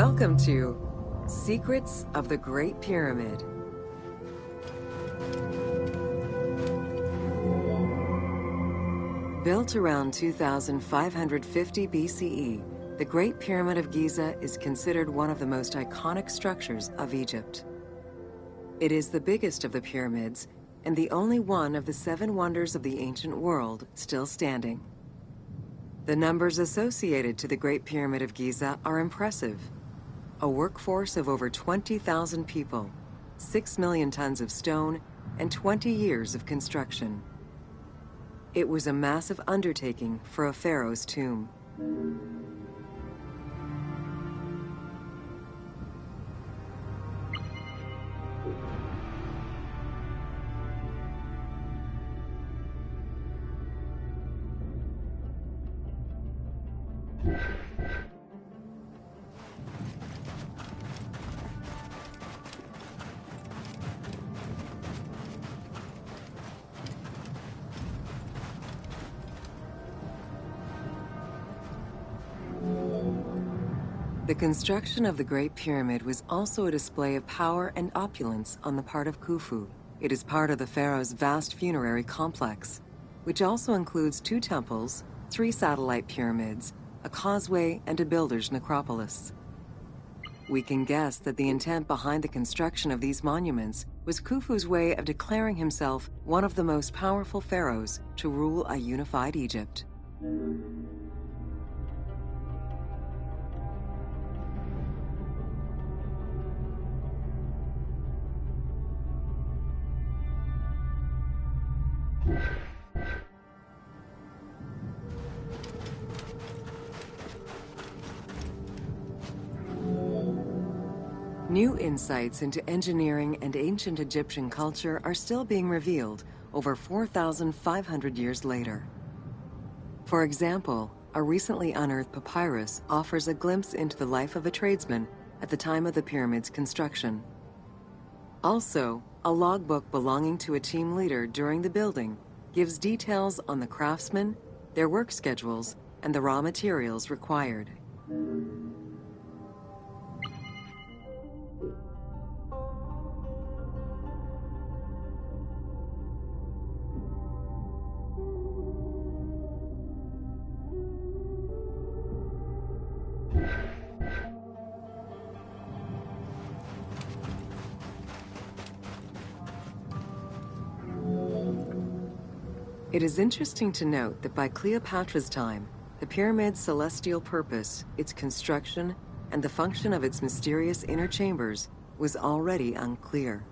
Welcome to Secrets of the Great Pyramid. Built around 2550 BCE, the Great Pyramid of Giza is considered one of the most iconic structures of Egypt. It is the biggest of the pyramids and the only one of the 7 wonders of the ancient world still standing. The numbers associated to the Great Pyramid of Giza are impressive. A workforce of over 20,000 people, 6 million tons of stone, and 20 years of construction. It was a massive undertaking for a pharaoh's tomb. The construction of the Great Pyramid was also a display of power and opulence on the part of Khufu. It is part of the pharaoh's vast funerary complex, which also includes 2 temples, 3 satellite pyramids, a causeway, and a builder's necropolis. We can guess that the intent behind the construction of these monuments was Khufu's way of declaring himself one of the most powerful pharaohs to rule a unified Egypt. New insights into engineering and ancient Egyptian culture are still being revealed over 4,500 years later. For example, a recently unearthed papyrus offers a glimpse into the life of a tradesman at the time of the pyramid's construction. Also, a logbook belonging to a team leader during the building gives details on the craftsmen, their work schedules, and the raw materials required. It is interesting to note that by Cleopatra's time, the pyramid's celestial purpose, its construction, and the function of its mysterious inner chambers was already unclear.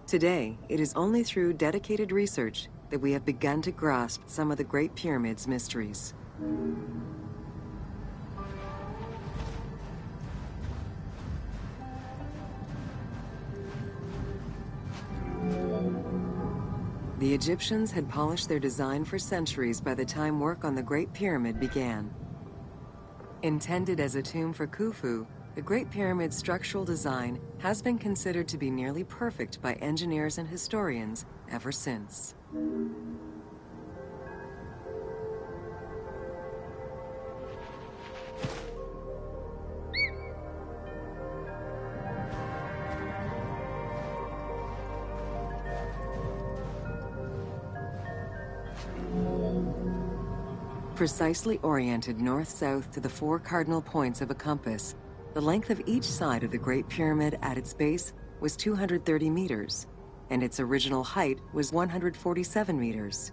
Today, it is only through dedicated research that we have begun to grasp some of the Great Pyramid's mysteries. The Egyptians had polished their design for centuries by the time work on the Great Pyramid began. Intended as a tomb for Khufu, the Great Pyramid's structural design has been considered to be nearly perfect by engineers and historians ever since. Precisely oriented north-south to the 4 cardinal points of a compass, the length of each side of the Great Pyramid at its base was 230 meters, and its original height was 147 meters.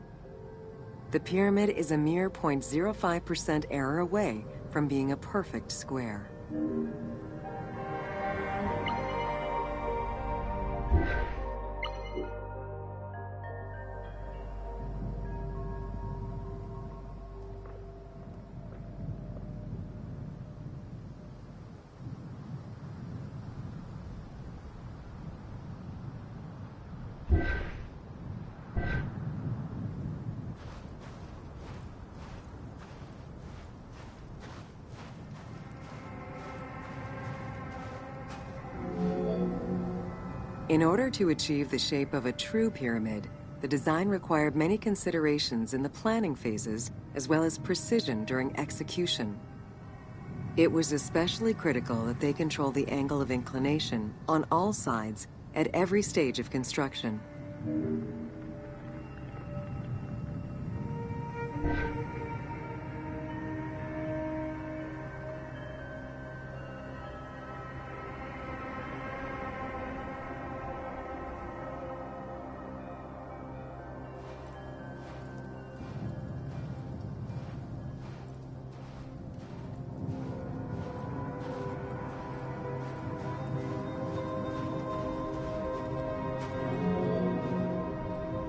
The pyramid is a mere 0.05% error away from being a perfect square. In order to achieve the shape of a true pyramid, the design required many considerations in the planning phases as well as precision during execution. It was especially critical that they control the angle of inclination on all sides at every stage of construction.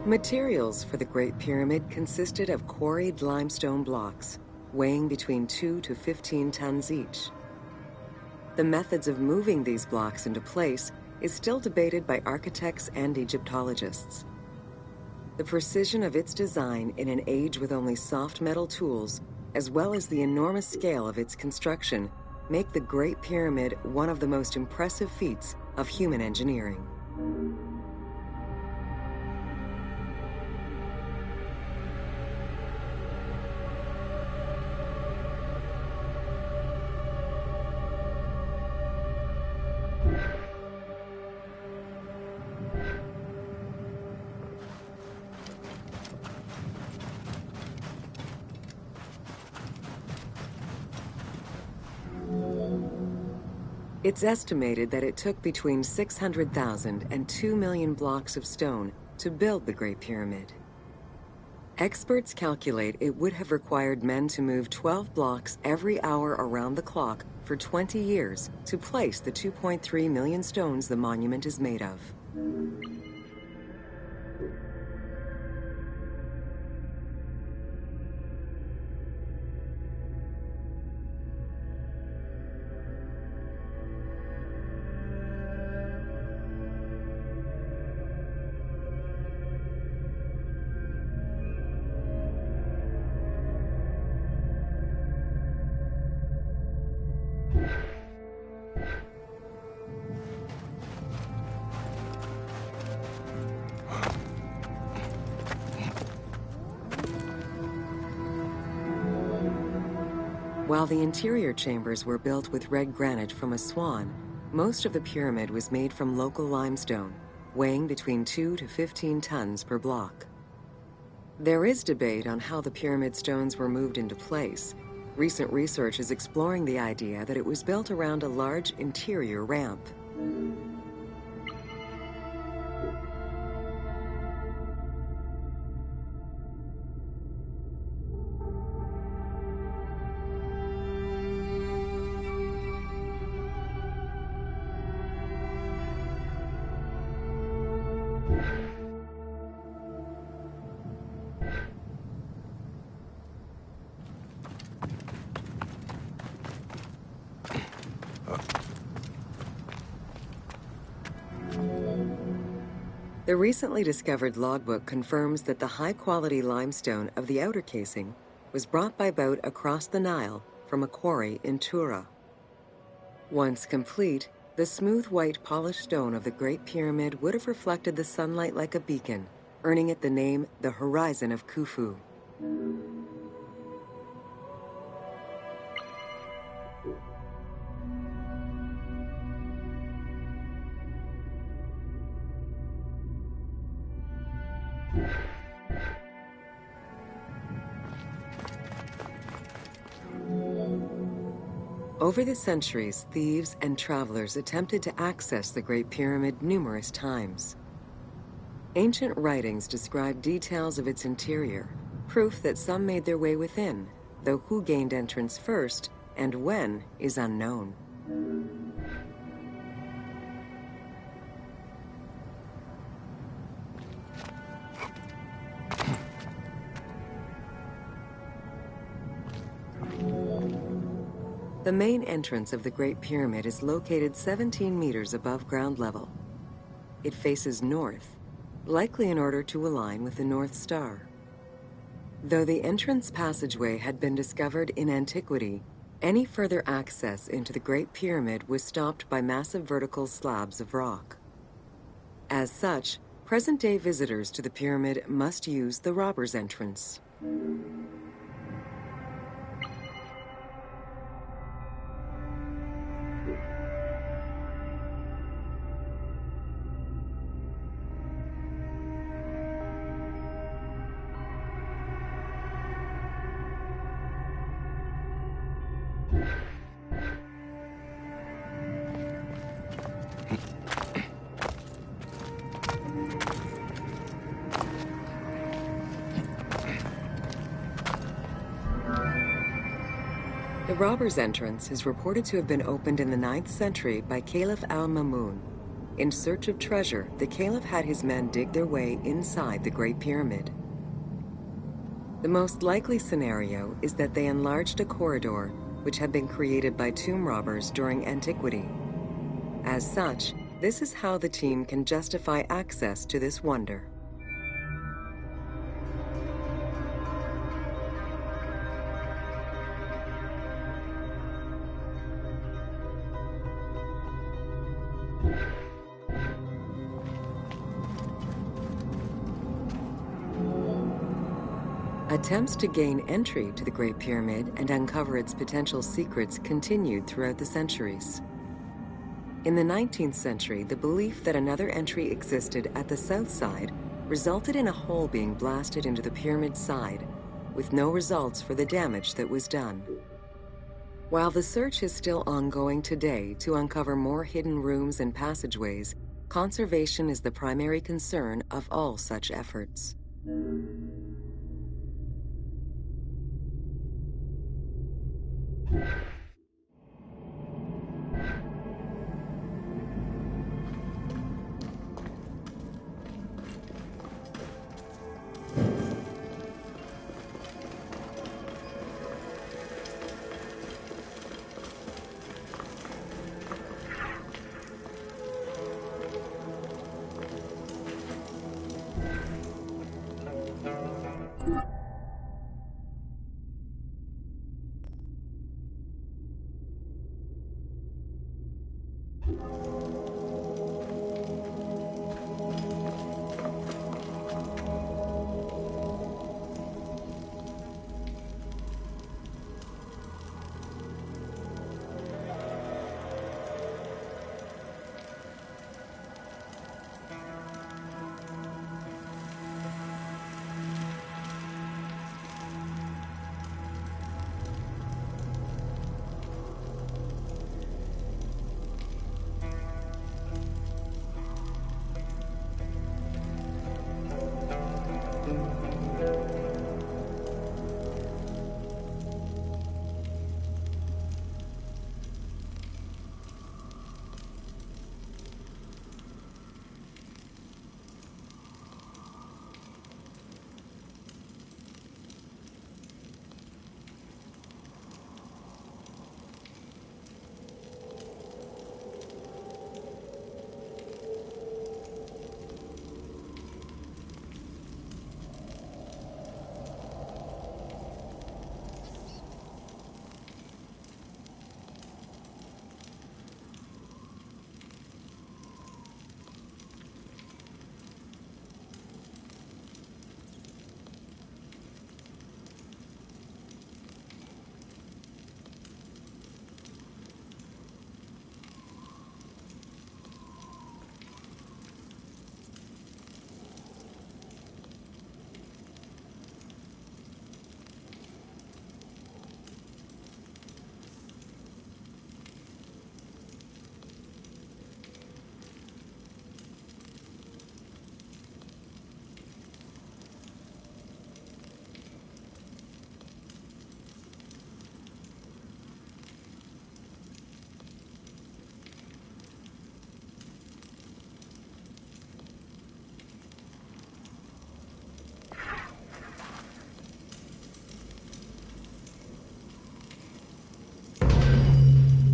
Materials for the Great Pyramid consisted of quarried limestone blocks, weighing between 2 to 15 tons each. The methods of moving these blocks into place is still debated by architects and Egyptologists. The precision of its design in an age with only soft metal tools, as well as the enormous scale of its construction, make the Great Pyramid one of the most impressive feats of human engineering. It's estimated that it took between 600,000 and 2 million blocks of stone to build the Great Pyramid. Experts calculate it would have required men to move 12 blocks every hour around the clock for 20 years to place the 2.3 million stones the monument is made of. While the interior chambers were built with red granite from Aswan, most of the pyramid was made from local limestone, weighing between 2 to 15 tons per block. There is debate on how the pyramid stones were moved into place. Recent research is exploring the idea that it was built around a large interior ramp. The recently discovered logbook confirms that the high-quality limestone of the outer casing was brought by boat across the Nile from a quarry in Tura. Once complete, the smooth white polished stone of the Great Pyramid would have reflected the sunlight like a beacon, earning it the name the Horizon of Khufu. Over the centuries, thieves and travelers attempted to access the Great Pyramid numerous times. Ancient writings describe details of its interior, proof that some made their way within, though who gained entrance first and when is unknown. The main entrance of the Great Pyramid is located 17 meters above ground level. It faces north, likely in order to align with the North Star. Though the entrance passageway had been discovered in antiquity, any further access into the Great Pyramid was stopped by massive vertical slabs of rock. As such, present-day visitors to the pyramid must use the robber's entrance. Robber's Entrance is reported to have been opened in the 9th century by Caliph al-Mamun. In search of treasure, the Caliph had his men dig their way inside the Great Pyramid. The most likely scenario is that they enlarged a corridor which had been created by tomb robbers during antiquity. As such, this is how the team can justify access to this wonder. Attempts to gain entry to the Great Pyramid and uncover its potential secrets continued throughout the centuries. In the 19th century, the belief that another entry existed at the south side resulted in a hole being blasted into the pyramid's side, with no results for the damage that was done. While the search is still ongoing today to uncover more hidden rooms and passageways, conservation is the primary concern of all such efforts.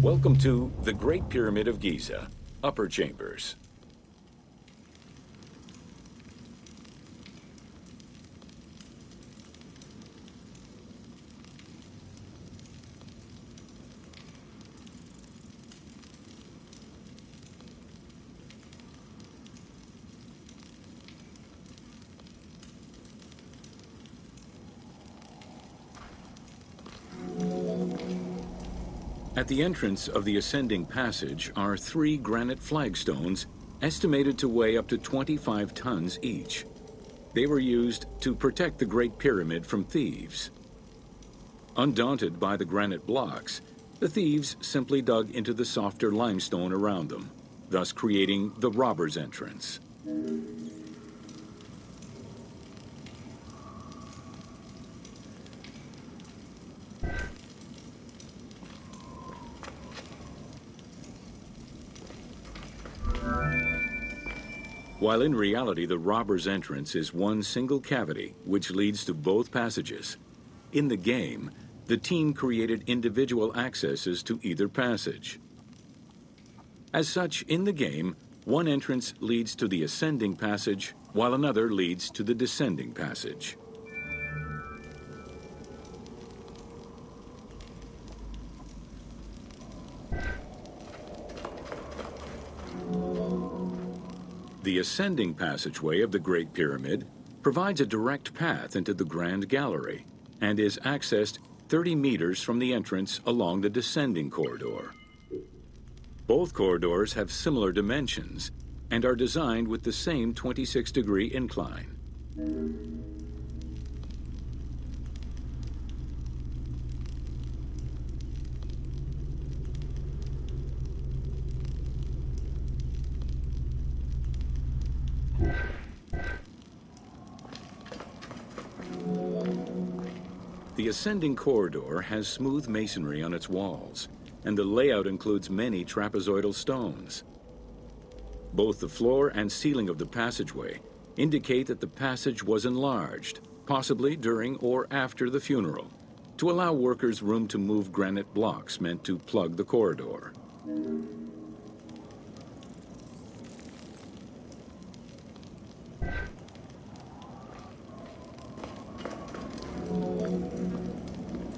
Welcome to the Great Pyramid of Giza, Upper Chambers. At the entrance of the ascending passage are 3 granite flagstones estimated to weigh up to 25 tons each. They were used to protect the Great Pyramid from thieves. Undaunted by the granite blocks, the thieves simply dug into the softer limestone around them, thus creating the Robber's Entrance. while in reality the robber's entrance is one single cavity which leads to both passages. In the game, the team created individual accesses to either passage. As such, in the game, one entrance leads to the ascending passage, while another leads to the descending passage. The ascending passageway of the Great Pyramid provides a direct path into the Grand Gallery and is accessed 30 meters from the entrance along the descending corridor. Both corridors have similar dimensions and are designed with the same 26-degree incline. The ascending corridor has smooth masonry on its walls, and the layout includes many trapezoidal stones. Both the floor and ceiling of the passageway indicate that the passage was enlarged, possibly during or after the funeral, to allow workers room to move granite blocks meant to plug the corridor.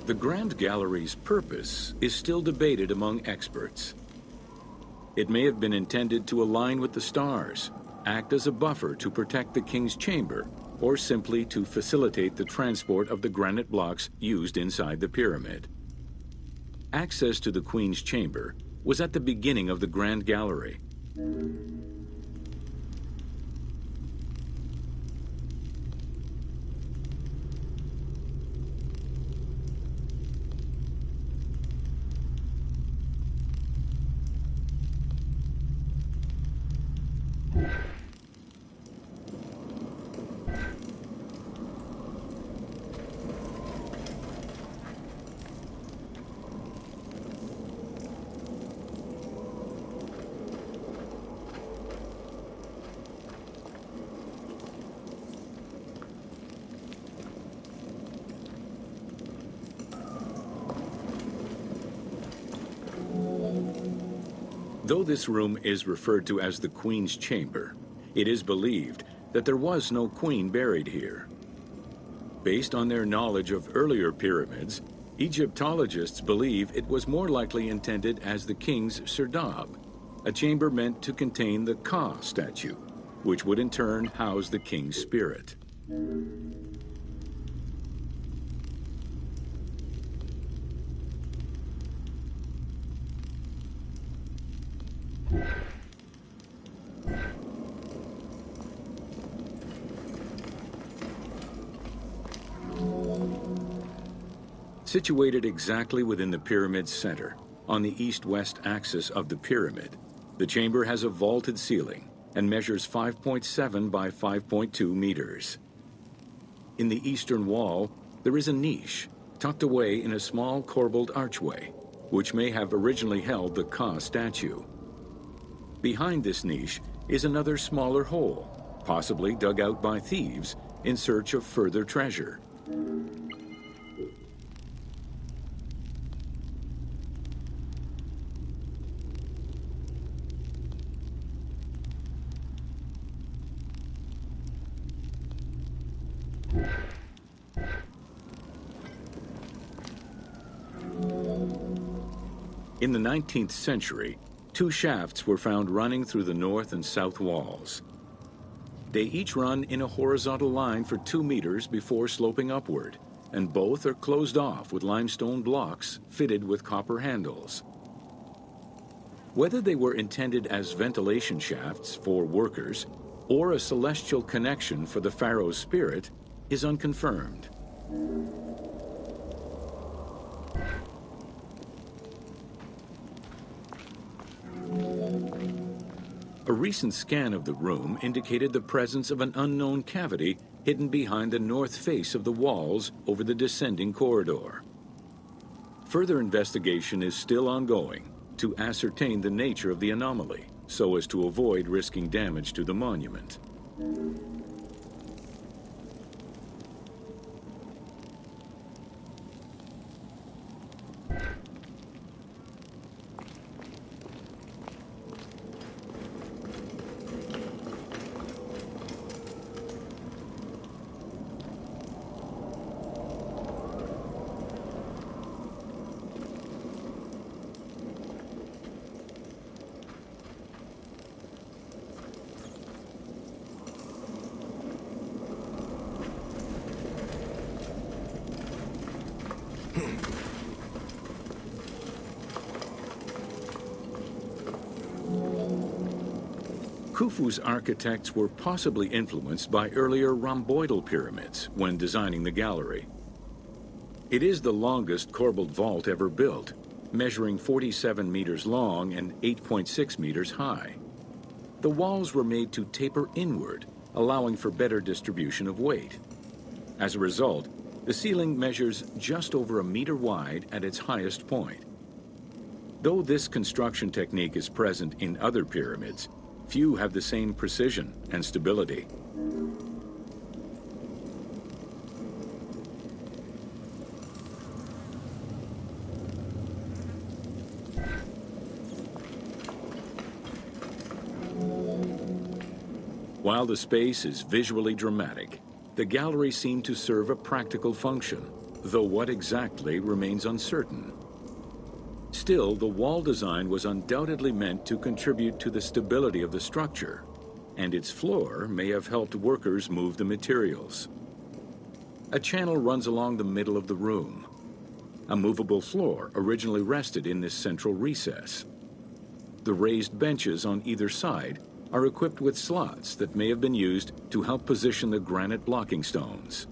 The Grand Gallery's purpose is still debated among experts. It may have been intended to align with the stars, act as a buffer to protect the king's chamber, or simply to facilitate the transport of the granite blocks used inside the pyramid. Access to the queen's chamber was at the beginning of the Grand Gallery. Though this room is referred to as the Queen's Chamber, it is believed that there was no queen buried here. Based on their knowledge of earlier pyramids, Egyptologists believe it was more likely intended as the king's serdab, a chamber meant to contain the Ka statue, which would in turn house the king's spirit. Situated exactly within the pyramid's center, on the east-west axis of the pyramid, the chamber has a vaulted ceiling and measures 5.7 by 5.2 meters. In the eastern wall, there is a niche tucked away in a small corbelled archway, which may have originally held the Ka statue. Behind this niche is another smaller hole, possibly dug out by thieves in search of further treasure. In the 19th century, two shafts were found running through the north and south walls. They each run in a horizontal line for 2 meters before sloping upward, and both are closed off with limestone blocks fitted with copper handles. Whether they were intended as ventilation shafts for workers or a celestial connection for the pharaoh's spirit is unconfirmed. A recent scan of the room indicated the presence of an unknown cavity hidden behind the north face of the walls over the descending corridor. Further investigation is still ongoing, to ascertain the nature of the anomaly, so as to avoid risking damage to the monument. Khufu's architects were possibly influenced by earlier rhomboidal pyramids when designing the gallery. It is the longest corbelled vault ever built, measuring 47 meters long and 8.6 meters high. The walls were made to taper inward, allowing for better distribution of weight. As a result, the ceiling measures just over a meter wide at its highest point. Though this construction technique is present in other pyramids, few have the same precision and stability. While the space is visually dramatic, the gallery seemed to serve a practical function, though what exactly remains uncertain. Still, the wall design was undoubtedly meant to contribute to the stability of the structure, and its floor may have helped workers move the materials. A channel runs along the middle of the room. A movable floor originally rested in this central recess. The raised benches on either side are equipped with slots that may have been used to help position the granite blocking stones.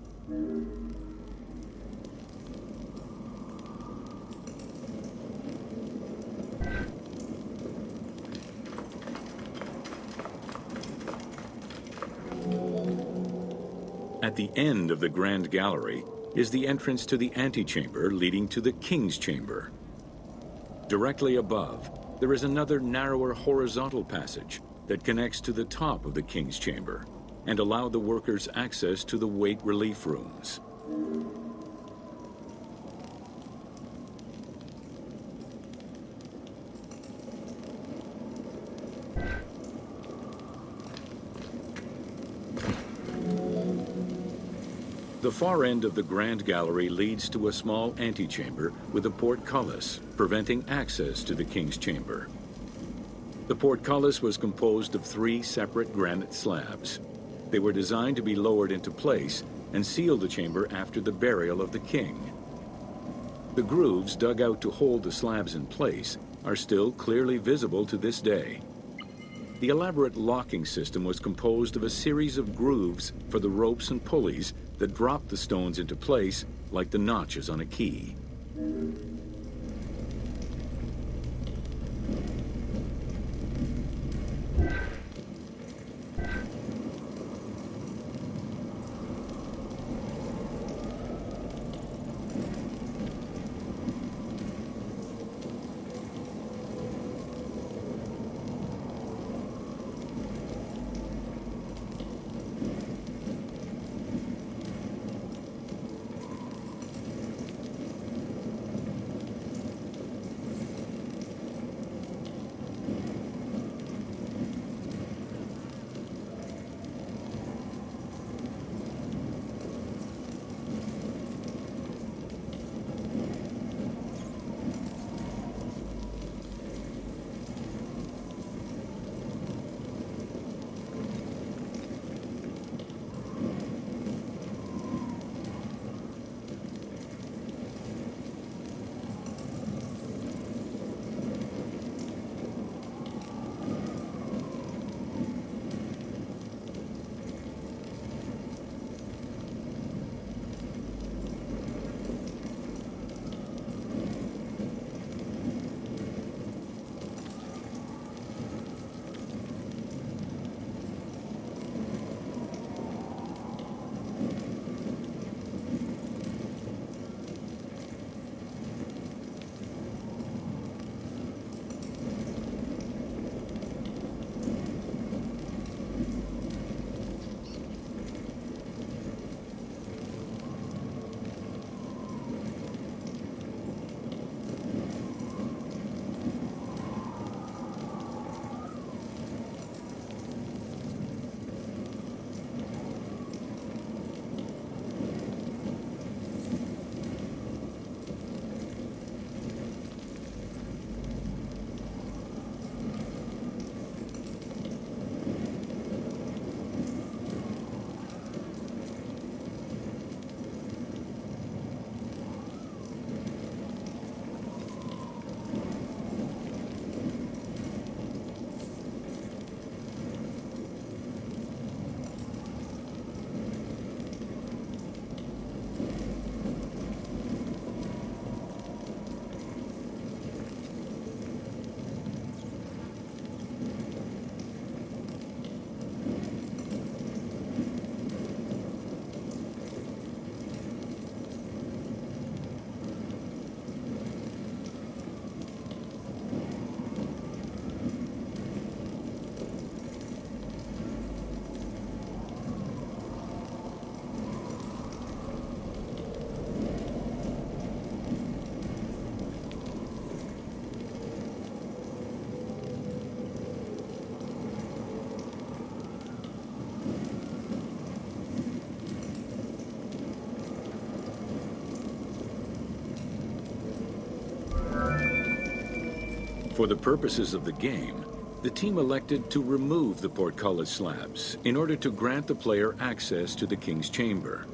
At the end of the Grand Gallery is the entrance to the antechamber leading to the King's Chamber. Directly above, there is another narrower horizontal passage that connects to the top of the King's Chamber and allowed the workers access to the weight relief rooms. The far end of the Grand Gallery leads to a small antechamber with a portcullis, preventing access to the King's Chamber. The portcullis was composed of 3 separate granite slabs. They were designed to be lowered into place and seal the chamber after the burial of the king. The grooves dug out to hold the slabs in place are still clearly visible to this day. The elaborate locking system was composed of a series of grooves for the ropes and pulleys that drop the stones into place like the notches on a key. For the purposes of the game, the team elected to remove the portcullis slabs in order to grant the player access to the King's Chamber.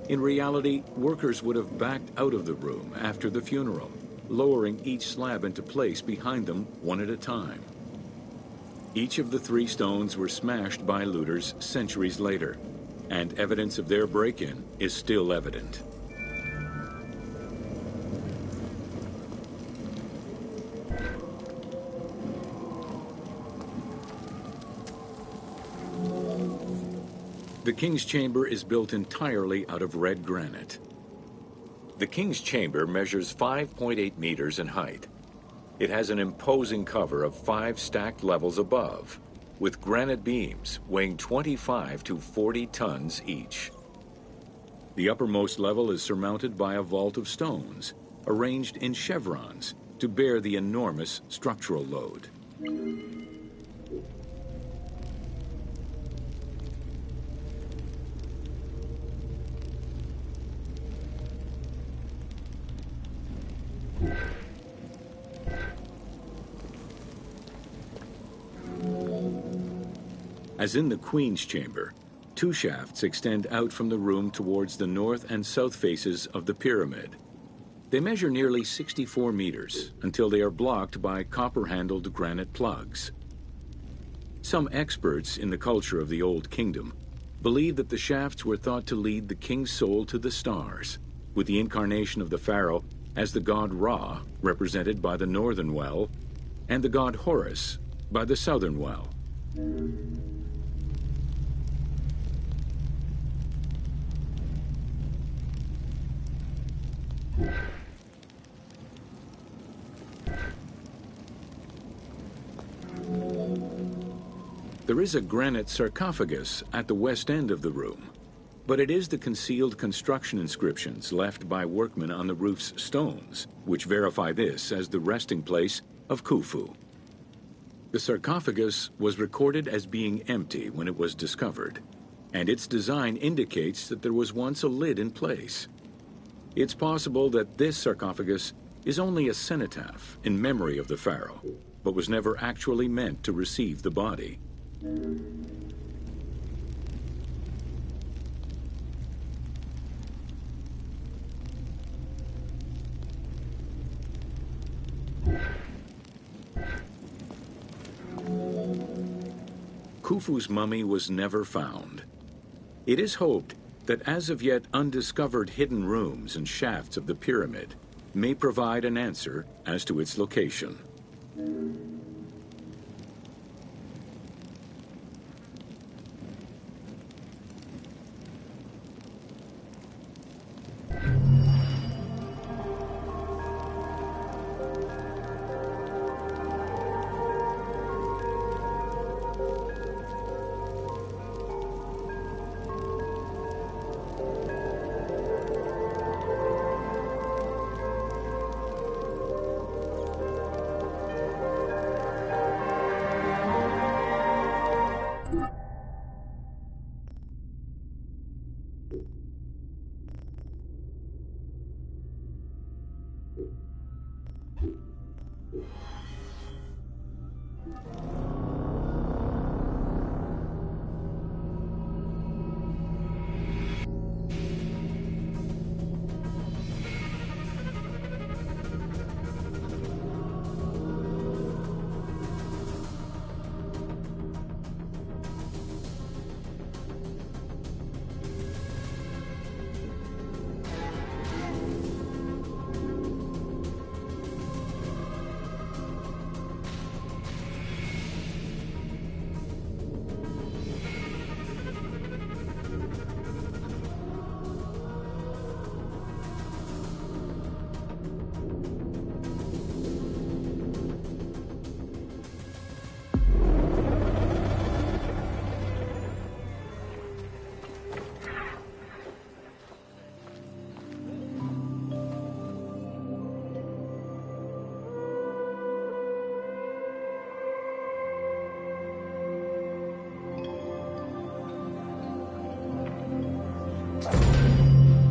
In reality, workers would have backed out of the room after the funeral, lowering each slab into place behind them one at a time. Each of the 3 stones were smashed by looters centuries later, and evidence of their break-in is still evident. The King's Chamber is built entirely out of red granite. The King's Chamber measures 5.8 meters in height. It has an imposing cover of 5 stacked levels above, with granite beams weighing 25 to 40 tons each. The uppermost level is surmounted by a vault of stones, arranged in chevrons to bear the enormous structural load. As in the Queen's Chamber, 2 shafts extend out from the room towards the north and south faces of the pyramid. They measure nearly 64 meters until they are blocked by copper-handled granite plugs. Some experts in the culture of the Old Kingdom believe that the shafts were thought to lead the king's soul to the stars, with the incarnation of the pharaoh as the god Ra, represented by the northern well, and the god Horus by the southern well. There is a granite sarcophagus at the west end of the room, but it is the concealed construction inscriptions left by workmen on the roof's stones which verify this as the resting place of Khufu. The sarcophagus was recorded as being empty when it was discovered, and its design indicates that there was once a lid in place. It's possible that this sarcophagus is only a cenotaph in memory of the pharaoh, but was never actually meant to receive the body. Khufu's mummy was never found. It is hoped that as of yet undiscovered hidden rooms and shafts of the pyramid may provide an answer as to its location.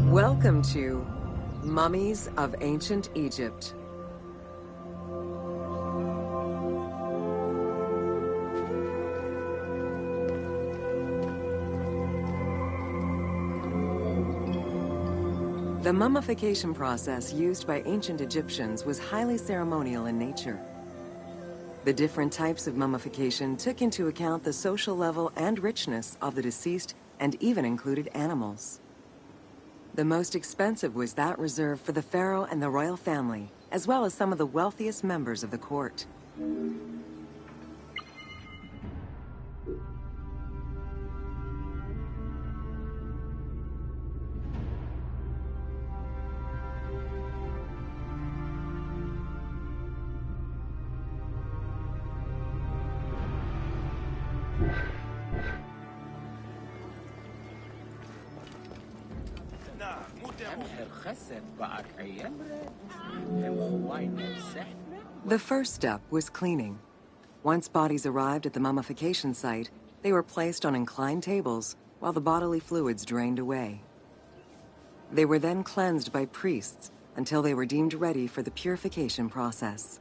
Welcome to Mummies of Ancient Egypt. The mummification process used by ancient Egyptians was highly ceremonial in nature. The different types of mummification took into account the social level and richness of the deceased and even included animals. The most expensive was that reserved for the pharaoh and the royal family, as well as some of the wealthiest members of the court. The first step was cleaning. Once bodies arrived at the mummification site, they were placed on inclined tables while the bodily fluids drained away. They were then cleansed by priests until they were deemed ready for the purification process.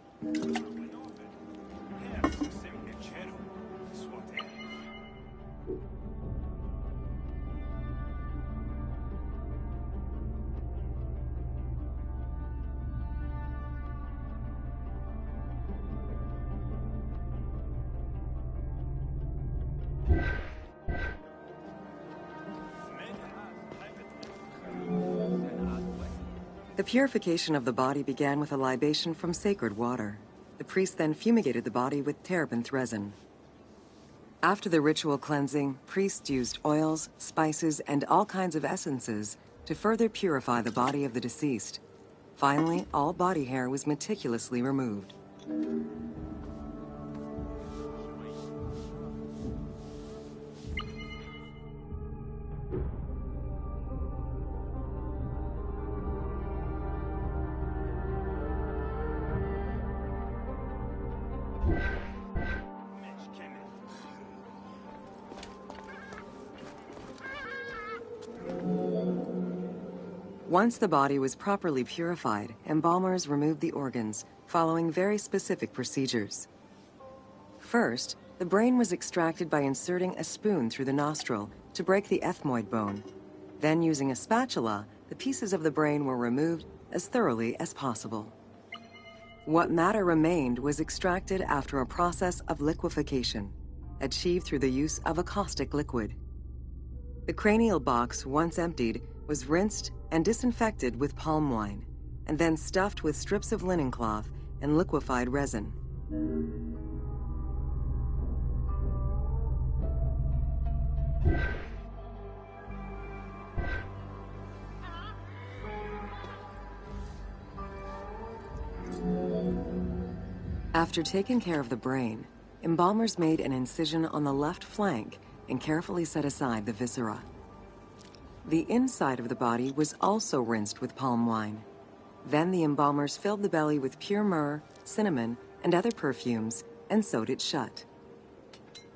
The purification of the body began with a libation from sacred water. The priest then fumigated the body with terebinth resin. After the ritual cleansing, priests used oils, spices, and all kinds of essences to further purify the body of the deceased. Finally, all body hair was meticulously removed. Once the body was properly purified, embalmers removed the organs, following very specific procedures. First, the brain was extracted by inserting a spoon through the nostril to break the ethmoid bone. Then, using a spatula, the pieces of the brain were removed as thoroughly as possible. What matter remained was extracted after a process of liquefaction, achieved through the use of a caustic liquid. The cranial box, once emptied, was rinsed and disinfected with palm wine, and then stuffed with strips of linen cloth and liquefied resin. After taking care of the brain, embalmers made an incision on the left flank and carefully set aside the viscera. The inside of the body was also rinsed with palm wine. Then the embalmers filled the belly with pure myrrh, cinnamon, and other perfumes, and sewed it shut.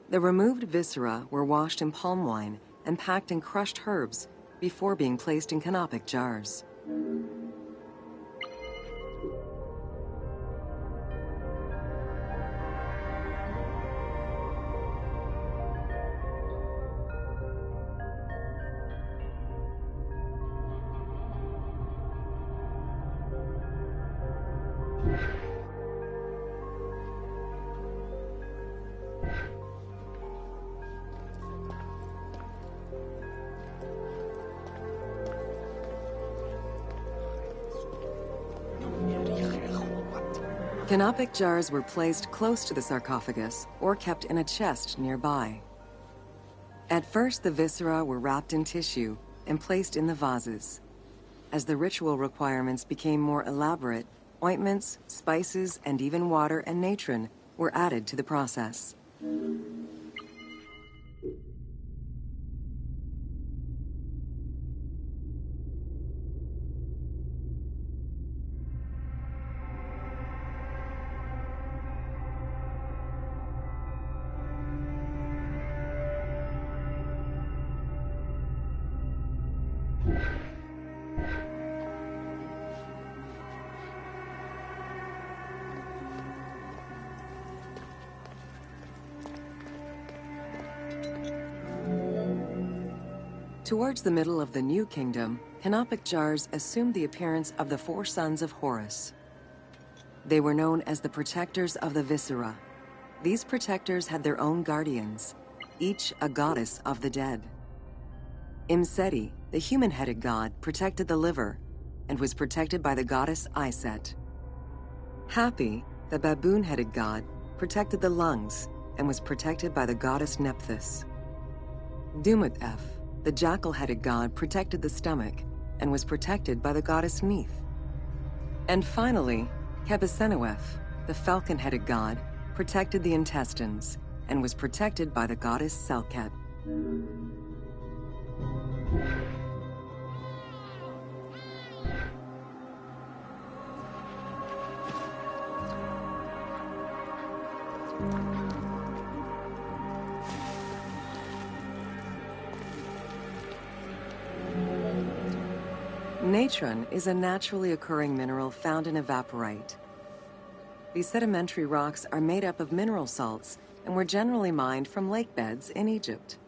The removed viscera were washed in palm wine and packed in crushed herbs before being placed in canopic jars. Canopic jars were placed close to the sarcophagus or kept in a chest nearby. At first, the viscera were wrapped in tissue and placed in the vases. As the ritual requirements became more elaborate, ointments, spices, and even water and natron were added to the process. Towards the middle of the New Kingdom, canopic jars assumed the appearance of the four sons of Horus. They were known as the protectors of the viscera. These protectors had their own guardians, each a goddess of the dead. Imseti, the human-headed god, protected the liver and was protected by the goddess Iset. Hapi, the baboon-headed god, protected the lungs and was protected by the goddess Nephthys. Dumut-Ef, the jackal-headed god, protected the stomach and was protected by the goddess Neith. And finally, Qebehsenuef, the falcon-headed god, protected the intestines and was protected by the goddess Selket. Natron is a naturally occurring mineral found in evaporite. These sedimentary rocks are made up of mineral salts and were generally mined from lake beds in Egypt.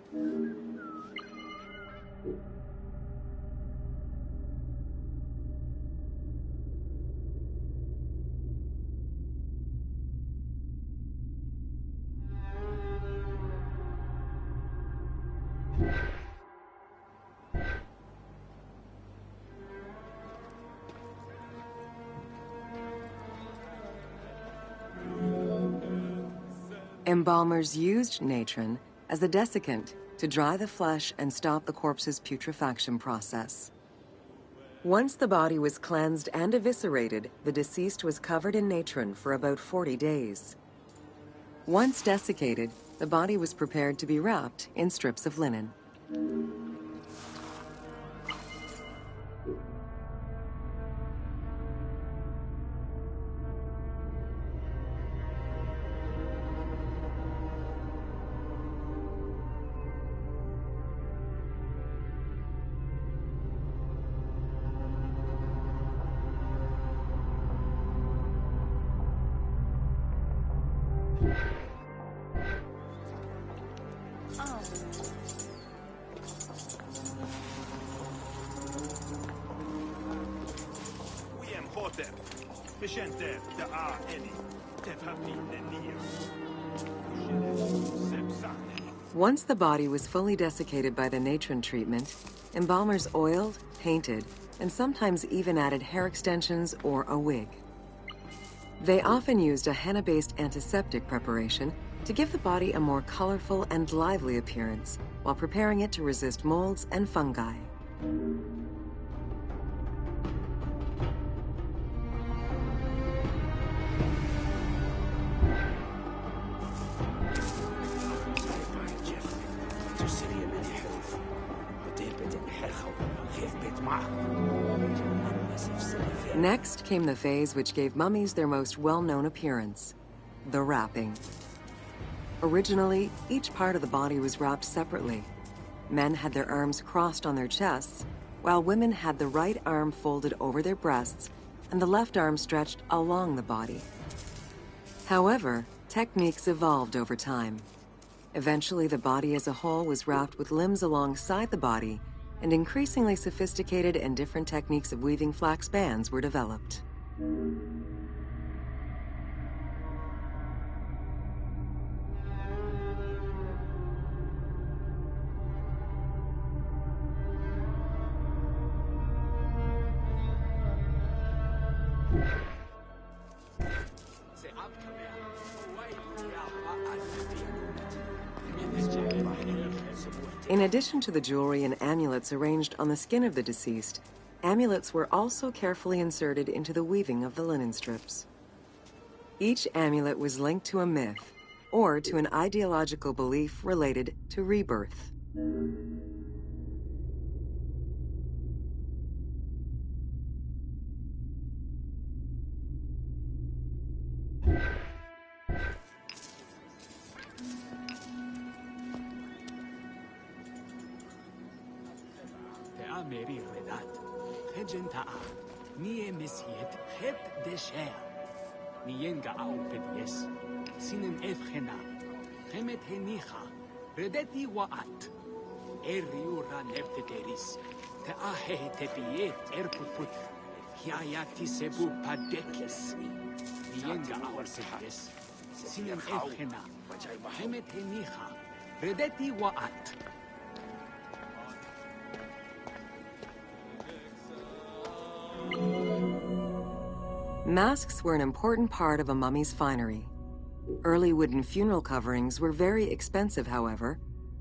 Embalmers used natron as a desiccant to dry the flesh and stop the corpse's putrefaction process. Once the body was cleansed and eviscerated, the deceased was covered in natron for about 40 days. Once desiccated, the body was prepared to be wrapped in strips of linen. Once the body was fully desiccated by the natron treatment, embalmers oiled, painted, and sometimes even added hair extensions or a wig. They often used a henna-based antiseptic preparation to give the body a more colorful and lively appearance while preparing it to resist molds and fungi. Next came the phase which gave mummies their most well-known appearance, the wrapping. Originally, each part of the body was wrapped separately. Men had their arms crossed on their chests, while women had the right arm folded over their breasts and the left arm stretched along the body. However, techniques evolved over time. Eventually, the body as a whole was wrapped with limbs alongside the body, and increasingly sophisticated and different techniques of weaving flax bands were developed. In addition to the jewelry and amulets arranged on the skin of the deceased, amulets were also carefully inserted into the weaving of the linen strips. Each amulet was linked to a myth or to an ideological belief related to rebirth. Meri Redat, Hejenta, Nie Messiet, Het Desher, Nienga Au Pedies, Sinen Evhena, Hemet Henicha, Redeti Waat, Eriura Nepteteris, Te ahe te piet erputput. Hiayati sebu padekis. Nienga ahorpedies. Sinem efhena. Hemet heniha. Redeti waat. Masks were an important part of a mummy's finery. Early wooden funeral coverings were very expensive, however,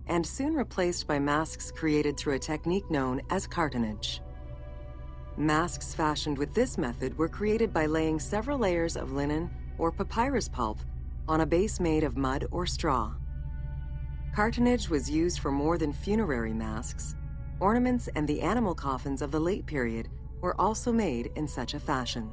and soon replaced by masks created through a technique known as cartonnage. Masks fashioned with this method were created by laying several layers of linen or papyrus pulp on a base made of mud or straw. Cartonnage was used for more than funerary masks. Ornaments and the animal coffins of the late period were also made in such a fashion.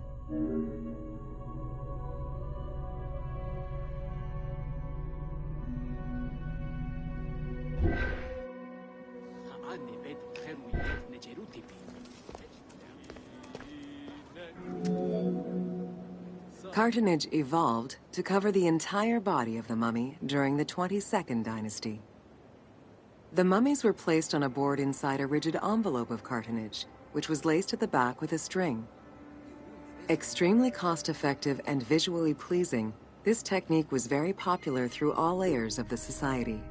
Cartonnage evolved to cover the entire body of the mummy during the 22nd dynasty. The mummies were placed on a board inside a rigid envelope of cartonnage, which was laced at the back with a string. Extremely cost-effective and visually pleasing, this technique was very popular through all layers of the society.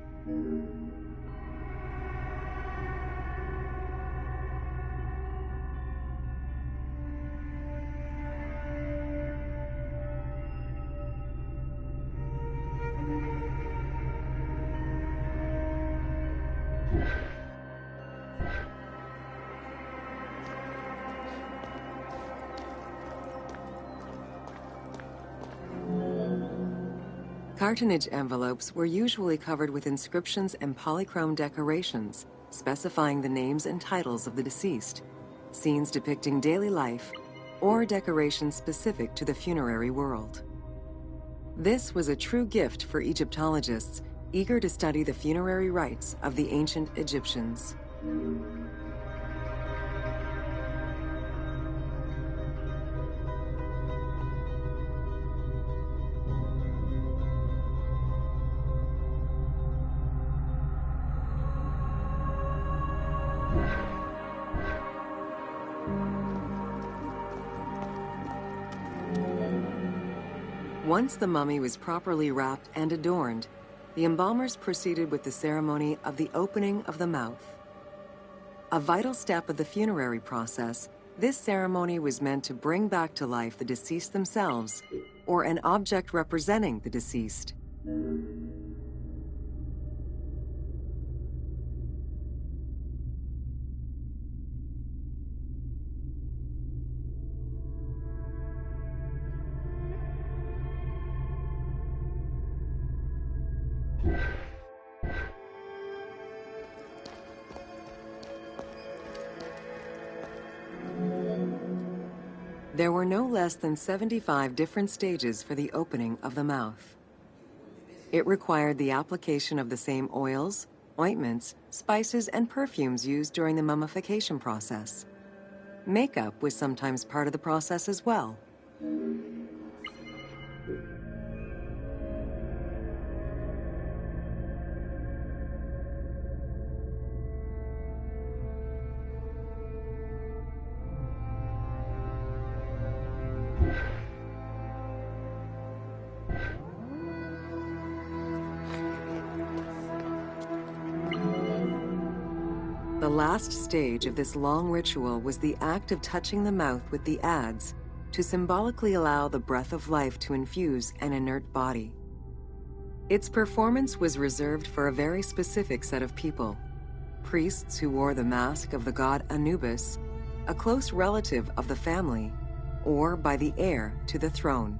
Cartonnage envelopes were usually covered with inscriptions and polychrome decorations, specifying the names and titles of the deceased, scenes depicting daily life, or decorations specific to the funerary world. This was a true gift for Egyptologists eager to study the funerary rites of the ancient Egyptians. Once the mummy was properly wrapped and adorned, the embalmers proceeded with the ceremony of the opening of the mouth. A vital step of the funerary process, this ceremony was meant to bring back to life the deceased themselves, or an object representing the deceased. There were no less than 75 different stages for the opening of the mouth. It required the application of the same oils, ointments, spices, and perfumes used during the mummification process. Makeup was sometimes part of the process as well. The last stage of this long ritual was the act of touching the mouth with the adze to symbolically allow the breath of life to infuse an inert body. Its performance was reserved for a very specific set of people: priests who wore the mask of the god Anubis, a close relative of the family, or by the heir to the throne.